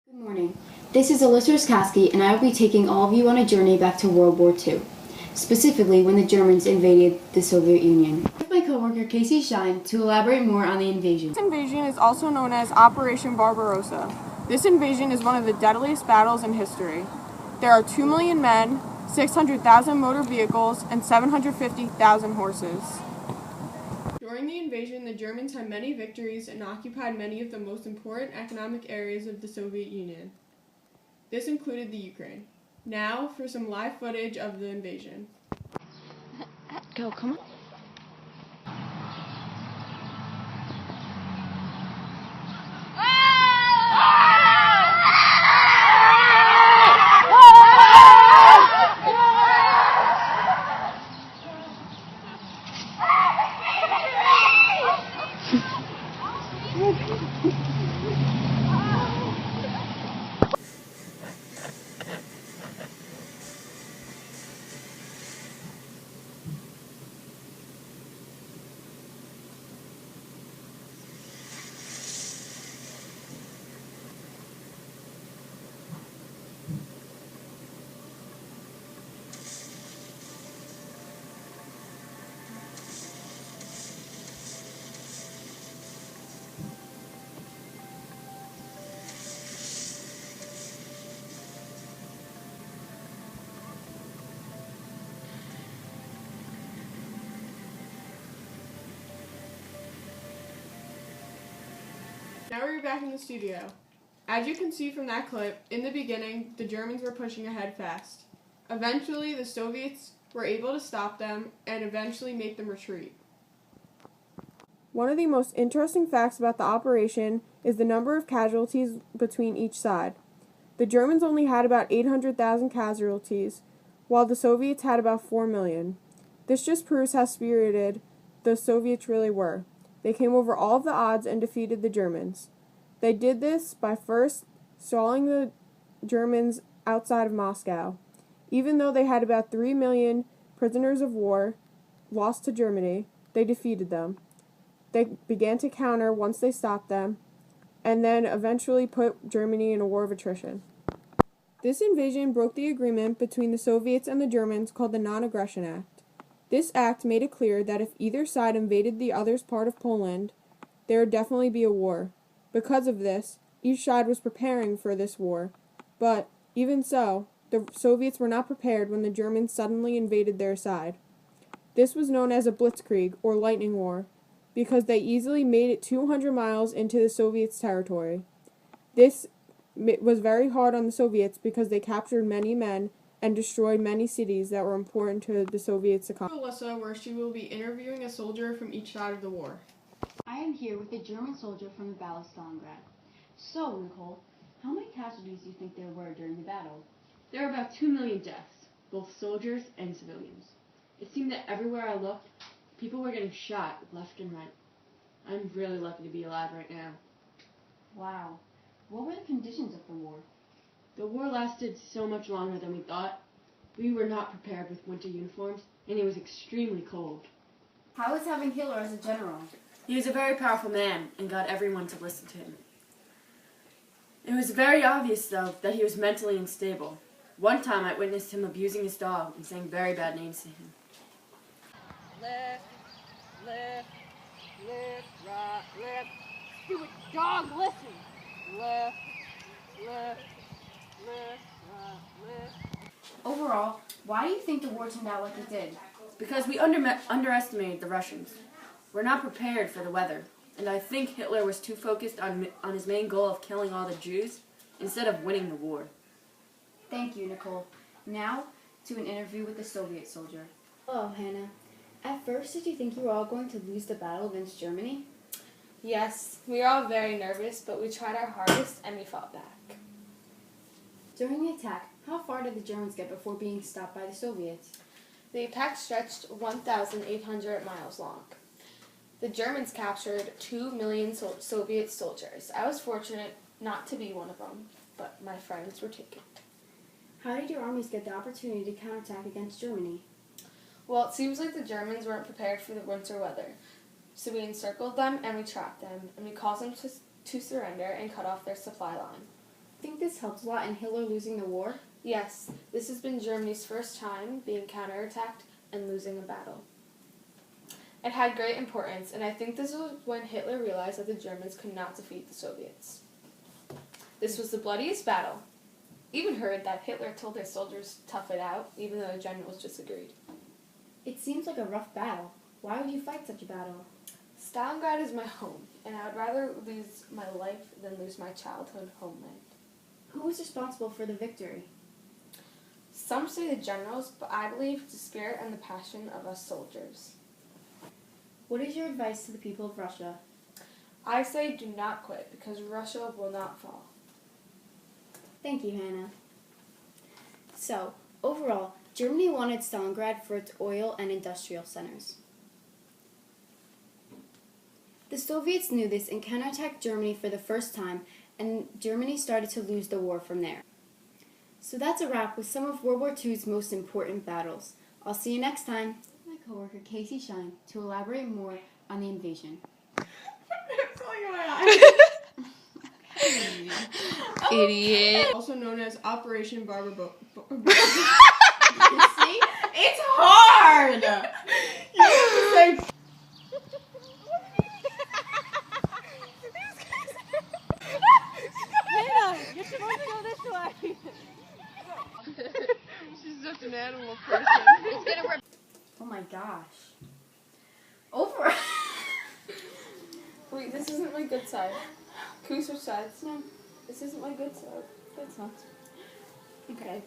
Good morning. This is Alyssa and I will be taking all of you on a journey back to World War II, specifically when the Germans invaded the Soviet Union. With my coworker Casey Shine to elaborate more on the invasion. This invasion is also known as Operation Barbarossa. This invasion is one of the deadliest battles in history. There are 2 million men, 600,000 motor vehicles, and 750,000 horses. During the invasion, the Germans had many victories and occupied many of the most important economic areas of the Soviet Union. This included the Ukraine. Now for some live footage of the invasion. Go, come on. Now we're back in the studio. As you can see from that clip, in the beginning, the Germans were pushing ahead fast. Eventually, the Soviets were able to stop them and eventually make them retreat. One of the most interesting facts about the operation is the number of casualties between each side. The Germans only had about 800,000 casualties, while the Soviets had about 4 million. This just proves how spirited the Soviets really were. They came over all of the odds and defeated the Germans. They did this by first stalling the Germans outside of Moscow. Even though they had about 3 million prisoners of war lost to Germany, they defeated them. They began to counter once they stopped them, and then eventually put Germany in a war of attrition. This invasion broke the agreement between the Soviets and the Germans called the Non-Aggression Act. This act made it clear that if either side invaded the other's part of Poland, there would definitely be a war. Because of this, each side was preparing for this war. But, even so, the Soviets were not prepared when the Germans suddenly invaded their side. This was known as a blitzkrieg, or lightning war, because they easily made it 200 miles into the Soviets' territory. This was very hard on the Soviets because they captured many men and destroyed many cities that were important to the Soviets' economy. Alyssa, where she will be interviewing a soldier from each side of the war. I am here with a German soldier from the Battle of Stalingrad. So, Nicole, how many casualties do you think there were during the battle? There were about 2 million deaths, both soldiers and civilians. It seemed that everywhere I looked, people were getting shot left and right. I'm really lucky to be alive right now. Wow. What were the conditions of the war? The war lasted so much longer than we thought. We were not prepared with winter uniforms, and it was extremely cold. How was having Hitler as a general? He was a very powerful man and got everyone to listen to him. It was very obvious, though, that he was mentally unstable. One time I witnessed him abusing his dog and saying very bad names to him. Left, left, left, right, left. Stupid dog, listen. Left, left, left, right, left. Overall, why do you think the war turned out like it did? Because we underestimated the Russians. We're not prepared for the weather, and I think Hitler was too focused on his main goal of killing all the Jews instead of winning the war. Thank you, Nicole. Now, to an interview with the Soviet soldier. Hello, Hannah. At first, did you think you were all going to lose the battle against Germany? Yes, we were all very nervous, but we tried our hardest and we fought back. During the attack, how far did the Germans get before being stopped by the Soviets? The attack stretched 1,800 miles long. The Germans captured 2 million Soviet soldiers. I was fortunate not to be one of them, but my friends were taken. How did your armies get the opportunity to counterattack against Germany? Well, it seems like the Germans weren't prepared for the winter weather. So we encircled them and we trapped them, and we caused them to surrender and cut off their supply line. think this helped a lot in Hitler losing the war? Yes, this has been Germany's first time being counterattacked and losing a battle. It had great importance, and I think this was when Hitler realized that the Germans could not defeat the Soviets. This was the bloodiest battle. Even heard that Hitler told his soldiers to tough it out, even though the generals disagreed. It seems like a rough battle. Why would you fight such a battle? Stalingrad is my home, and I would rather lose my life than lose my childhood homeland. Who was responsible for the victory? Some say the generals, but I believe the spirit and the passion of us soldiers. What is your advice to the people of Russia? I say do not quit, because Russia will not fall. Thank you, Hannah. So, overall, Germany wanted Stalingrad for its oil and industrial centers. The Soviets knew this and counterattacked Germany for the first time, and Germany started to lose the war from there. So that's a wrap with some of World War II's most important battles. I'll see you next time. My coworker Casey Shine to elaborate more on the invasion. Idiot. Also known as Operation Barbarossa. See? It's hard! You have to say You're supposed to go this way. she's such an animal person. Oh my gosh. Over. Wait, this isn't my good side. Can we switch sides? No, This isn't my good side. that's not. Okay.